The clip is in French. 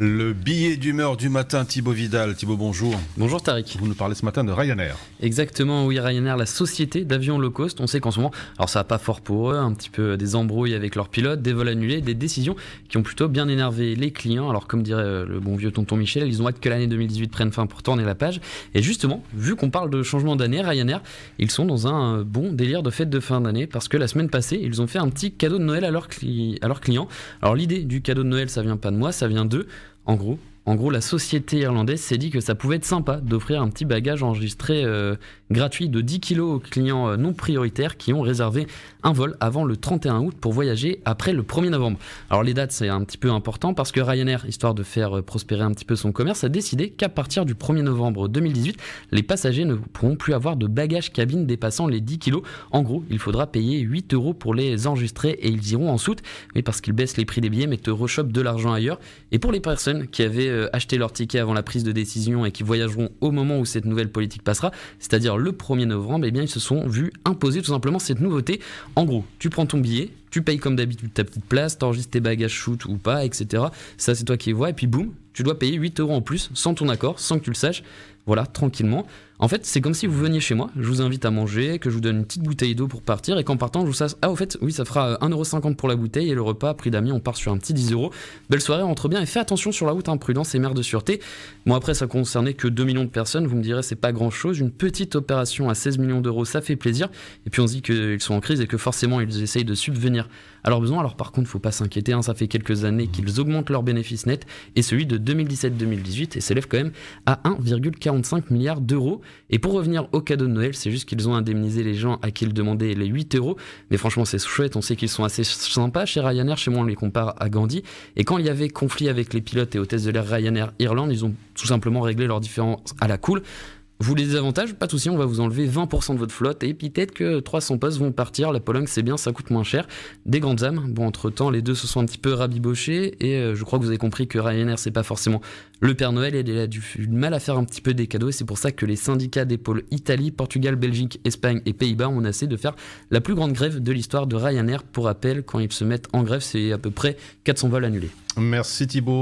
Le billet d'humeur du matin, Thibaut Vidal. Thibaut, bonjour. Bonjour Tariq. Vous nous parlez ce matin de Ryanair. Exactement, oui, Ryanair, la société d'avions low cost. On sait qu'en ce moment, alors ça va pas fort pour eux, un petit peu des embrouilles avec leurs pilotes, des vols annulés, des décisions qui ont plutôt bien énervé les clients. Alors comme dirait le bon vieux tonton Michel, ils ont hâte que l'année 2018 prenne fin pour tourner la page. Et justement, vu qu'on parle de changement d'année, Ryanair, ils sont dans un bon délire de fête de fin d'année parce que la semaine passée, ils ont fait un petit cadeau de Noël à leurs clients. Alors l'idée du cadeau de Noël, ça vient pas de moi, ça vient d'eux. En gros, la société irlandaise s'est dit que ça pouvait être sympa d'offrir un petit bagage enregistré gratuit de 10 kg aux clients non prioritaires qui ont réservé un vol avant le 31 août pour voyager après le 1er novembre. Alors les dates, c'est un petit peu important parce que Ryanair, histoire de faire prospérer un petit peu son commerce, a décidé qu'à partir du 1er novembre 2018, les passagers ne pourront plus avoir de bagages cabine dépassant les 10 kg. En gros, il faudra payer 8 € pour les enregistrer et ils iront en soute, oui, parce qu'ils baissent les prix des billets mais te rechopent de l'argent ailleurs. Et pour les personnes qui avaient acheté leur ticket avant la prise de décision et qui voyageront au moment où cette nouvelle politique passera, c'est-à-dire le 1er novembre, eh bien ils se sont vus imposer tout simplement cette nouveauté. En gros, tu prends ton billet, tu payes comme d'habitude ta petite place, t'enregistres tes bagages shoot ou pas, etc. Ça c'est toi qui vois, et puis boum, tu dois payer 8 € en plus, sans ton accord, sans que tu le saches, voilà, tranquillement. En fait, c'est comme si vous veniez chez moi, je vous invite à manger, que je vous donne une petite bouteille d'eau pour partir, et qu'en partant, je vous sache, au fait, oui, ça fera 1,50 € pour la bouteille, et le repas, prix d'amis, on part sur un petit 10 €. Belle soirée, rentre bien, et fais attention sur la route, prudence et mère de sûreté. Bon, après, ça concernait que 2 millions de personnes, vous me direz, c'est pas grand chose, une petite opération à 16 millions d'euros, ça fait plaisir, et puis on se dit qu'ils sont en crise et que forcément, ils essayent de subvenir à leurs besoins. Alors par contre, faut pas s'inquiéter, ça fait quelques années qu'ils augmentent leurs bénéfices nets, et celui de 2017-2018 et s'élève quand même à 1,45 milliard d'euros. Et pour revenir au cadeau de Noël, c'est juste qu'ils ont indemnisé les gens à qui ils demandaient les 8 €, mais franchement c'est chouette, on sait qu'ils sont assez sympas chez Ryanair, chez moi on les compare à Gandhi, et quand il y avait conflit avec les pilotes et hôtesses de l'air Ryanair Irlande, ils ont tout simplement réglé leurs différends à la cool. Vous voulez des avantages? Pas de souci, on va vous enlever 20% de votre flotte et peut-être que 300 postes vont partir. La Pologne, c'est bien, ça coûte moins cher. Des grandes âmes. Bon, entre-temps, les deux se sont un petit peu rabibochés et je crois que vous avez compris que Ryanair, c'est pas forcément le Père Noël et il a du mal à faire un petit peu des cadeaux et c'est pour ça que les syndicats des pôles Italie, Portugal, Belgique, Espagne et Pays-Bas ont menacé de faire la plus grande grève de l'histoire de Ryanair. Pour rappel, quand ils se mettent en grève, c'est à peu près 400 vols annulés. Merci Thibaut.